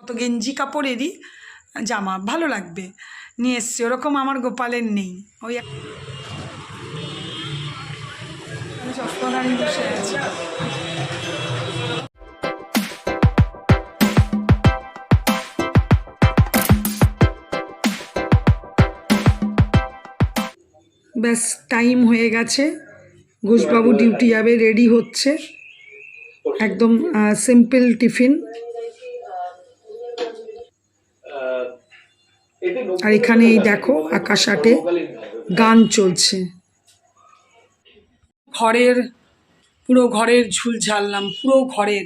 তো গেঞ্জি কাপড়েরই জামা ভালো লাগবে নিয়ে এসছি, ওরকম আমার গোপালের নেই। ওই চশমা নিয়ে বসে আছি। ব্যাস টাইম হয়ে গেছে, ঘোষবাবু ডিউটি যাবে, রেডি হচ্ছে, একদম সিম্পল টিফিন। আর এখানে এই দেখো আকাশ আটে গান চলছে। পুরো ঘরের ঝুল ঝাড়লাম, পুরো ঘরের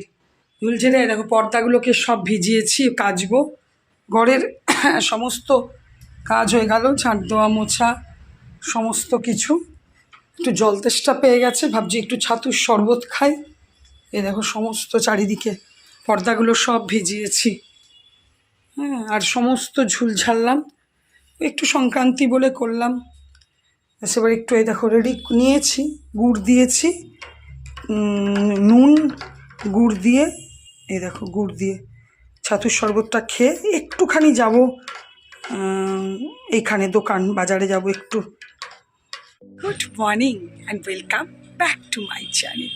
ঝুল ঝেড়ে দেখো পর্দাগুলোকে সব ভিজিয়েছি, কাচবো। ঘরের সমস্ত কাজ হয়ে গেল, ঝাঁট দেওয়া মোছা সমস্ত কিছু। একটু জল তেষ্টা পেয়ে গেছে, ভাবছি একটু ছাতুর শরবত খাই। এ দেখো সমস্ত চারিদিকে পর্দাগুলো সব ভিজিয়েছি, হ্যাঁ, আর সমস্ত ঝুল ঝাড়লাম। একটু সংক্রান্তি বলে করলাম। এবার একটু এই দেখো রেডি নিয়েছি, গুড় দিয়েছি, নুন গুড় দিয়ে, এই দেখো গুড় দিয়ে ছাতুর শরবতটা খেয়ে একটুখানি যাব এইখানে দোকান বাজারে যাব একটু। Good morning and welcome back to my channel.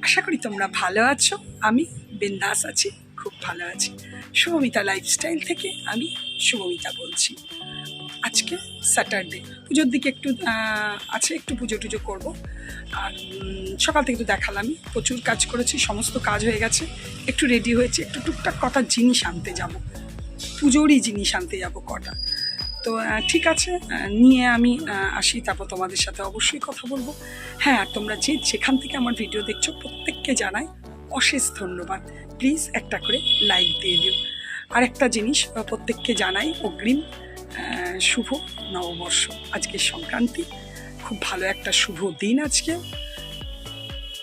আশা করি তোমরা ভালো আছো, আমি বিন্দাস আছি, খুব ভালো আছি। শুভমিতা লাইফস্টাইল থেকে আমি শুভমিতা বলছি। আজকে স্যাটারডে, পুজোর দিকে একটু আছে, একটু পুজো টুজো করবো। আর সকাল থেকে তো দেখালামই, প্রচুর কাজ করেছি, সমস্ত কাজ হয়ে গেছে। একটু রেডি হয়েছে, একটু টুকটাক কটা জিনিস আনতে যাব, পুজোরই জিনিস আনতে যাব কটা। তো ঠিক আছে, নিয়ে আমি আসি, তারপর তোমাদের সাথে অবশ্যই কথা বলবো। হ্যাঁ, আর তোমরা যেখান থেকে আমার ভিডিও দেখছো প্রত্যেককে জানাই অশেষ ধন্যবাদ। প্লিজ একটা করে লাইক দিয়ে দিও। আর একটা জিনিস প্রত্যেককে জানাই অগ্রিম শুভ নববর্ষ। আজকে সংক্রান্তি, খুব ভালো একটা শুভ দিন আজকে।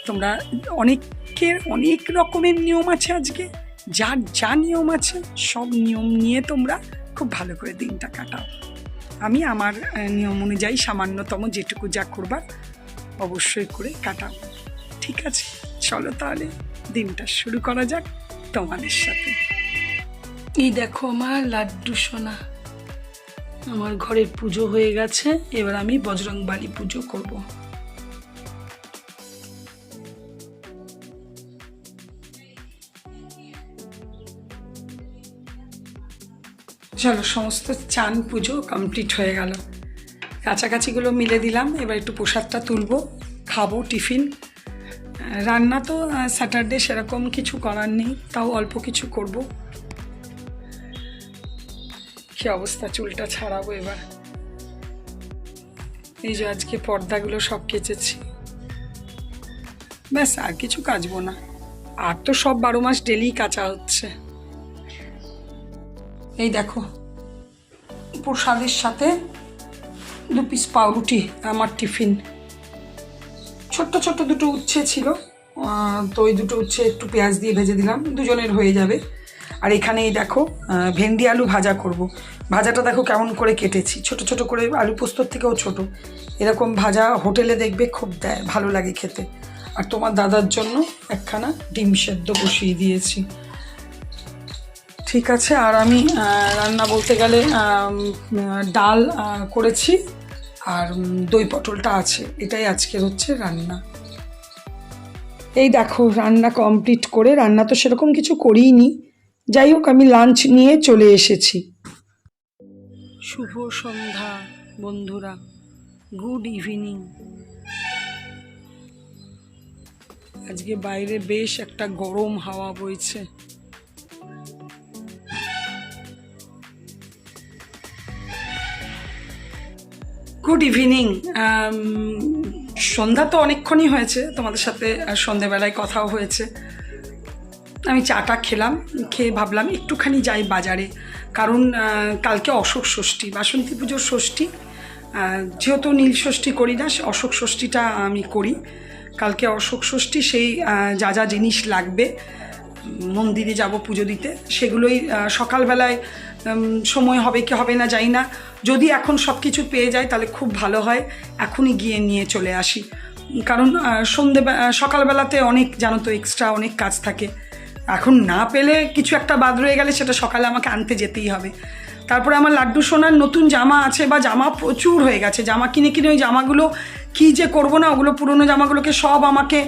তোমরা অনেকের অনেক রকমের নিয়ম আছে, আজকে যার যা নিয়ম আছে সব নিয়ম নিয়ে তোমরা খুব ভালো করে দিনটা কাটাও। আমি আমার নিয়ম অনুযায়ী সামান্যতম যেটুকু যা করবার অবশ্যই করে কাটাও। ঠিক আছে, চলো তাহলে দিনটা শুরু করা যাক তোমাদের সাথে। এই দেখো আমার লাড্ডু সোনা, আমার ঘরের পুজো হয়ে গেছে। এবার আমি বজরংবলী পুজো করব। চলো, সমস্ত চান পুজো কমপ্লিট হয়ে গেল, কাছাকাছিগুলো মিলে দিলাম। এবার একটু প্রসাদটা তুলবো, খাবো টিফিন। রান্না তো স্যাটারডে সেরকম কিছু করার নেই, তাও অল্প কিছু করব। কি অবস্থা, চুলটা ছাড়াবো এবার। এই যে আজকে পর্দাগুলো সব কেচেছি, ব্যাস আর কিছু কাচবো না। আর তো সব 12 মাস ডেলি কাচা হচ্ছে। এই দেখো প্রসাদের সাথে 2 পিস পাউরুটি, আমার টিফিন। ছোট্ট ছোট্ট 2টো উচ্ছে ছিল, তো ওই 2টো উচ্ছে একটু পেঁয়াজ দিয়ে ভেজে দিলাম, দুজনের হয়ে যাবে। আর এখানেই দেখো ভেন্ডি আলু ভাজা করব। ভাজাটা দেখো কেমন করে কেটেছি, ছোট ছোট করে, আলু পোস্তর থেকেও ছোট। এরকম ভাজা হোটেলে দেখবে খুব দেয়, ভালো লাগে খেতে। আর তোমার দাদার জন্য একখানা ডিম সেদ্ধ বসিয়ে দিয়েছি। ঠিক আছে, আর আমি রান্না বলতে গেলে ডাল করেছি, আর দই পটলটা আছে, এটাই আজকের হচ্ছে রান্না। এই দেখো রান্না কমপ্লিট করে, রান্না তো সেরকম কিছু করিনি, যাই হোক আমি লাঞ্চ নিয়ে চলে এসেছি। শুভ সন্ধ্যা বন্ধুরা, গুড ইভিনিং। আজকে বাইরে বেশ একটা গরম হাওয়া বইছে। Good evening. সন্ধ্যা তো অনেকক্ষণই হয়েছে, তোমাদের সাথে সন্ধ্যেবেলায় কথাও হয়েছে। আমি চাটা খেলাম, খেয়ে ভাবলাম একটুখানি যাই বাজারে, কারণ কালকে অশোক ষষ্ঠী, বাসন্তী পুজোর ষষ্ঠী। যেহেতু নীল ষষ্ঠী করি না, অশোক ষষ্ঠীটা আমি করি। কালকে অশোক ষষ্ঠী, সেই যা যা জিনিস লাগবে মন্দিরে যাব পুজো দিতে, সেগুলোই সকালবেলায় সময় হবে কি হবে না জানি না। যদি এখন সব কিছু পেয়ে যায় তাহলে খুব ভালো হয়, এখনই গিয়ে নিয়ে চলে আসি। কারণ সকালবেলাতে অনেক, জানো তো, এক্সট্রা অনেক কাজ থাকে, এখন না পেলে কিছু একটা বাদ রয়ে গেলে সেটা সকালে আমাকে আনতে যেতেই হবে। তারপরে আমার লাড্ডু সোনার নতুন জামা আছে, বা জামা প্রচুর হয়ে গেছে, জামা কিনে কিনে ওই জামাগুলো কী যে করবো না, ওগুলো পুরনো জামাগুলোকে সব আমাকে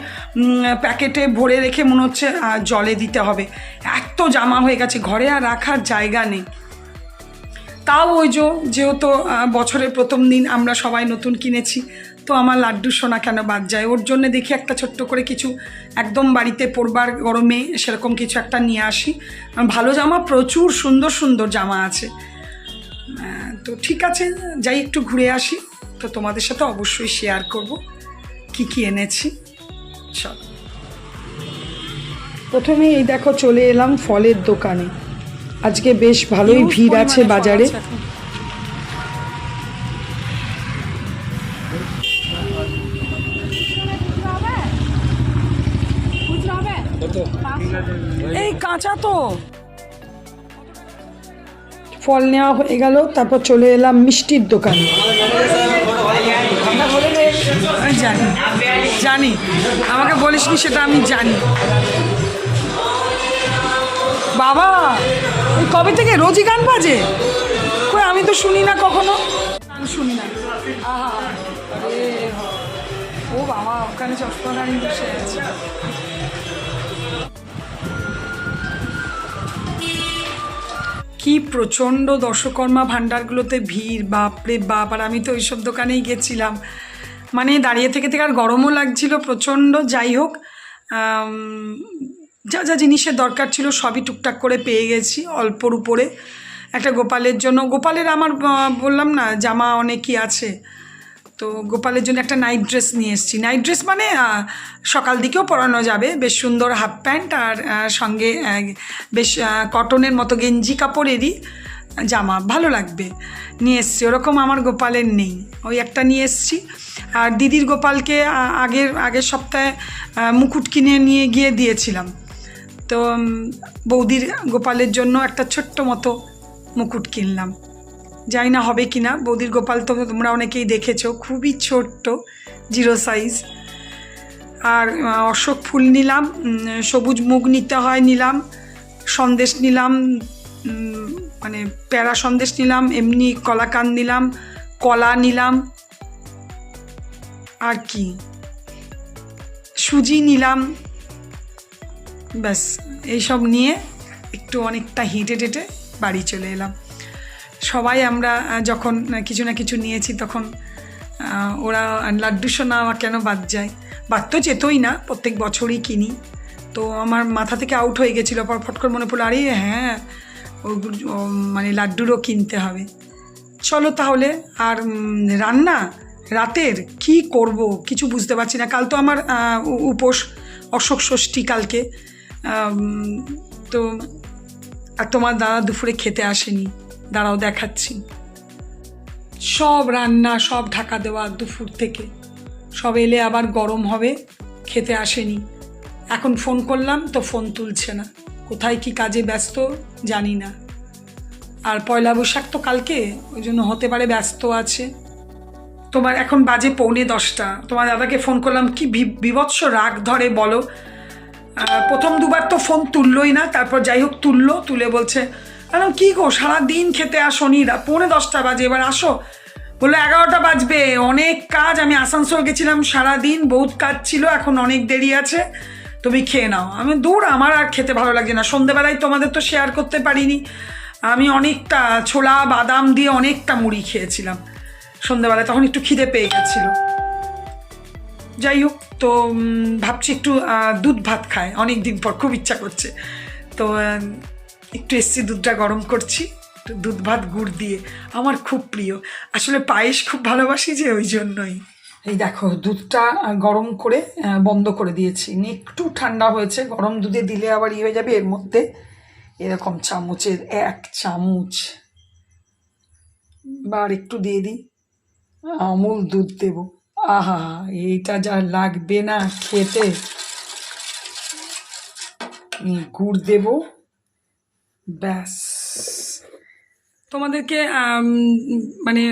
প্যাকেটে ভরে রেখে মনে হচ্ছে জলে দিতে হবে, এত জামা হয়ে গেছে, ঘরে আর রাখার জায়গা নেই। তাও ওই যেহেতু বছরের প্রথম দিন আমরা সবাই নতুন কিনেছি, তো আমার লাড্ডু সোনা কেন বাদ যায়, ওর জন্য দেখি একটা ছোট্ট করে কিছু একদম বাড়িতে পরবার গরমে সেরকম কিছু একটা নিয়ে আসি। ভালো জামা প্রচুর সুন্দর সুন্দর জামা আছে। তো ঠিক আছে, যাই একটু ঘুরে আসি, তো তোমাদের সাথে অবশ্যই শেয়ার করব কি কি এনেছি। চল, প্রথমে এই দেখো চলে এলাম ফলের দোকানে। আজকে বেশ ভালোই ভিড় আছে বাজারে। এই কাঁচা তো ফল নেওয়া হয়ে গেল, তারপর চলে এলাম মিষ্টির দোকানে। জানি জানি, আমাকে বলিসনি সেটা আমি জানি। বাবা, এই কবে থেকে রোজই গান বাজে? কই, আমি তো শুনি না কখনো, আমি শুনি না। আহা, ও বাবা, ওখানে চশমা নিয়ে বসে আছে। কি প্রচণ্ড দর্শকর্মা ভাণ্ডারগুলোতে ভিড়, বাপরে বাপ। আর আমি তো ওইসব দোকানেই গেছিলাম, মানে দাঁড়িয়ে থেকে থেকে আর গরমও লাগছিল প্রচণ্ড। যাই হোক, যা যা জিনিসের দরকার ছিল সবই টুকটাক করে পেয়ে গেছি অল্পর উপরে। একটা গোপালের জন্য, গোপালের আমার বললাম না জামা অনেকই আছে, তো গোপালের জন্য একটা নাইট ড্রেস নিয়ে এসেছি। নাইট ড্রেস মানে সকাল দিকেও পরানো যাবে, বেশ সুন্দর হাফ প্যান্ট আর সঙ্গে বেশ কটনের মতো গেঞ্জি কাপড়েরই জামা, ভালো লাগবে, নিয়ে এসছি। ওরকম আমার গোপালের নেই, ওই একটা নিয়ে এসছি। আর দিদির গোপালকে আগের সপ্তাহে মুকুট কিনে নিয়ে গিয়ে দিয়েছিলাম, তো বৌদির গোপালের জন্য একটা ছোট্ট মতো মুকুট কিনলাম। জানি না হবে কি না, বৌদির গোপাল তো তোমরা অনেকেই দেখেছো, খুবই ছোট্ট, 0 সাইজ। আর অশোক ফুল নিলাম, সবুজ মুগ নিতে হয় নিলাম, সন্দেশ নিলাম, মানে প্যারা সন্দেশ নিলাম, এমনি কলাকান্দ নিলাম, কলা নিলাম, আর কি সুজি নিলাম, ব্যাস এইসব নিয়ে একটু অনেকটা হেঁটে টেটে বাড়ি চলে এলাম। সবাই আমরা যখন কিছু না কিছু নিয়েছি তখন ওরা লাড্ডু সোনা কেন বাদ যায়, বাদ তো যেতই না, প্রত্যেক বছরই কিনি। তো আমার মাথা থেকে আউট হয়ে গেছিলো, পর ফট করে মনে পড়লো, আরে হ্যাঁ ওগুলো মানে লাড্ডুরও কিনতে হবে। চলো তাহলে। আর রান্না রাতের কি করব কিছু বুঝতে পারছি না। কাল তো আমার উপোস, অশোক ষষ্ঠী কালকে, তো আর তোমার দাদা দুপুরে খেতে আসেনি, দাঁড়াও দেখাচ্ছি। সব রান্না সব ঢাকা দেওয়া দুপুর থেকে, সব এলে আবার গরম হবে, খেতে আসেনি। এখন ফোন করলাম তো ফোন তুলছে না, কোথায় কি কাজে ব্যস্ত জানি না। আর পয়লা বৈশাখ তো কালকে, ওই জন্য হতে পারে ব্যস্ত আছে। তোমার এখন বাজে 9:45, তোমার দাদাকে ফোন করলাম, কি বিভৎস রাগ ধরে বলো। প্রথম দুবার তো ফোন তুললোই না, তারপর যাই হোক তুলে বলছে, কি গো সারাদিন খেতে আসোনি, 9:45 বাজে, এবার আসো। বললো 11টা বাজবে, অনেক কাজ, আমি আসানসোল গেছিলাম সারাদিন, বহুত কাজ ছিল, এখন অনেক দেরি আছে, তুমি খেয়ে নাও। আমি দূর, আমার আর খেতে ভালো লাগে না। সন্ধেবেলায় তোমাদের তো শেয়ার করতে পারিনি, আমি অনেকটা ছোলা বাদাম দিয়ে অনেকটা মুড়ি খেয়েছিলাম সন্ধেবেলায়, তখন একটু খিদে পেয়ে গেছিলো। যাই হোক, তো ভাবছি একটু দুধ ভাত খায়, অনেক দিন পর খুব ইচ্ছা করছে, তো একটু এসছি, দুধটা গরম করছি, দুধ ভাত গুড় দিয়ে, আমার খুব প্রিয়। আসলে পায়েস খুব ভালোবাসি যে, ওই জন্যই। এই দেখো দুধটা গরম করে বন্ধ করে দিয়েছি, একটু ঠান্ডা হয়েছে, গরম দুধে দিলে আবার হয়ে যাবে। এর মধ্যে এরকম চামচের 1 চামচ বা একটু দিয়ে দিই আমুল দুধ দেবো। আহা, এইটা যা লাগবে না খেতে। গুড় দেব, ব্যাস। তোমাদেরকে মানে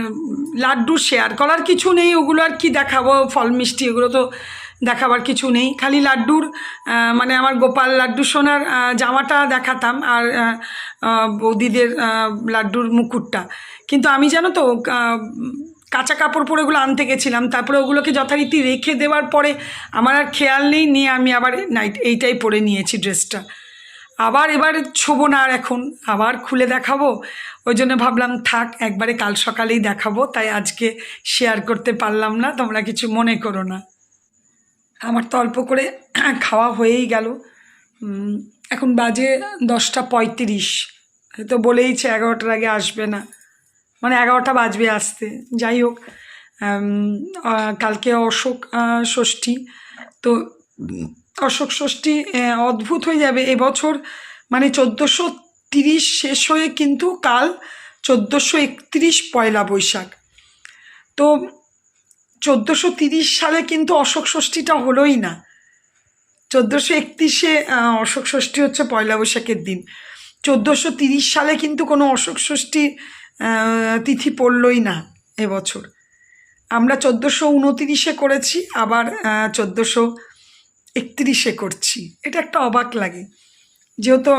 লাড্ডু শেয়ার করার কিছু নেই, ওগুলো আর কি দেখাবো, ফল মিষ্টি এগুলো তো দেখাবার কিছু নেই, খালি লাড্ডুর মানে আমার গোপাল লাড্ডু সোনার জামাটা দেখাতাম আর বৌদিদের লাড্ডুর মুকুটটা। কিন্তু আমি জানো তো কাঁচা কাপড় পরে ওগুলো আনতে গেছিলাম, তারপরে ওগুলোকে যথারীতি রেখে দেওয়ার পরে আমার আর খেয়াল নেই, নিয়ে আমি আবার এইটাই পরে নিয়েছি ড্রেসটা। আবার এবার ছোবো না আর এখন, আবার খুলে দেখাবো, ওই জন্য ভাবলাম থাক একবারে কাল সকালেই দেখাবো, তাই আজকে শেয়ার করতে পারলাম না, তোমরা কিছু মনে করো না। আমার তো অল্প করে খাওয়া হয়েই গেল। এখন বাজে 10:35, তো বলেইছে 11টার আগে আসবে না, মানে 11টা বাজবে আসতে। যাই হোক, কালকে অশোক ষষ্ঠী, তো অশোক ষষ্ঠী অদ্ভুত হয়ে যাবে এবছর, মানে 1430 শেষ হয়ে কিন্তু কাল 1431 পয়লা বৈশাখ। তো 1430 সালে কিন্তু অশোক ষষ্ঠীটা হলোই না, 1431-এ অশোক ষষ্ঠী হচ্ছে পয়লা বৈশাখের দিন। 1430 সালে কিন্তু কোনো অশোক ষষ্ঠী তিথি পড়লই না এবছর। আমরা 1429-এ করেছি, আবার 1431-এ করছি। এটা একটা অবাক লাগে, যেহেতু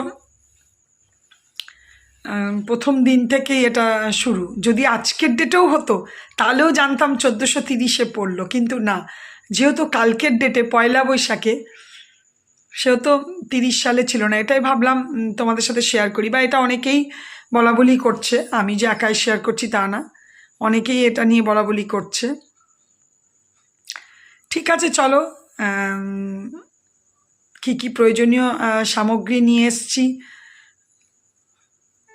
প্রথম দিন থেকেই এটা শুরু। যদি আজকের ডেটেও হতো তাহলেও জানতাম 1430-এ পড়লো, কিন্তু না, যেহেতু কালকের ডেটে পয়লা বৈশাখে, সেহেতু 30 সালে ছিল না। এটাই ভাবলাম তোমাদের সাথে শেয়ার করি, বা এটা অনেকেই বলা বলি করছে, আমি যে একাই শেয়ার করছি তা না, অনেকেই এটা নিয়ে বলা বলি করছে। ঠিক আছে, চলো, কি কি প্রয়োজনীয় সামগ্রী নিয়ে এসছি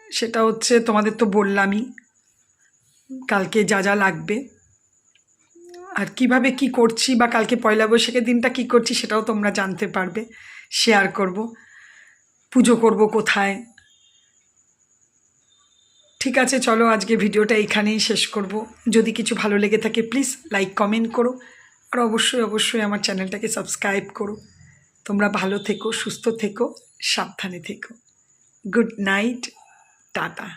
সেটা হচ্ছে তোমাদের তো বললামই, কালকে যা যা লাগবে, আর কিভাবে কি করছি, বা কালকে পয়লা বৈশাখের দিনটা কি করছি সেটাও তোমরা জানতে পারবে, শেয়ার করব। পুজো করব কোথায়। ঠিক আছে, চলো আজকে ভিডিওটা এইখানেই শেষ করব। যদি কিছু ভালো লেগে থাকে প্লিজ লাইক কমেন্ট করো, আর অবশ্যই অবশ্যই আমার চ্যানেলটাকে সাবস্ক্রাইব করো। তোমরা ভালো থেকো, সুস্থ থেকো, সাবধানে থেকো। Good night, tata.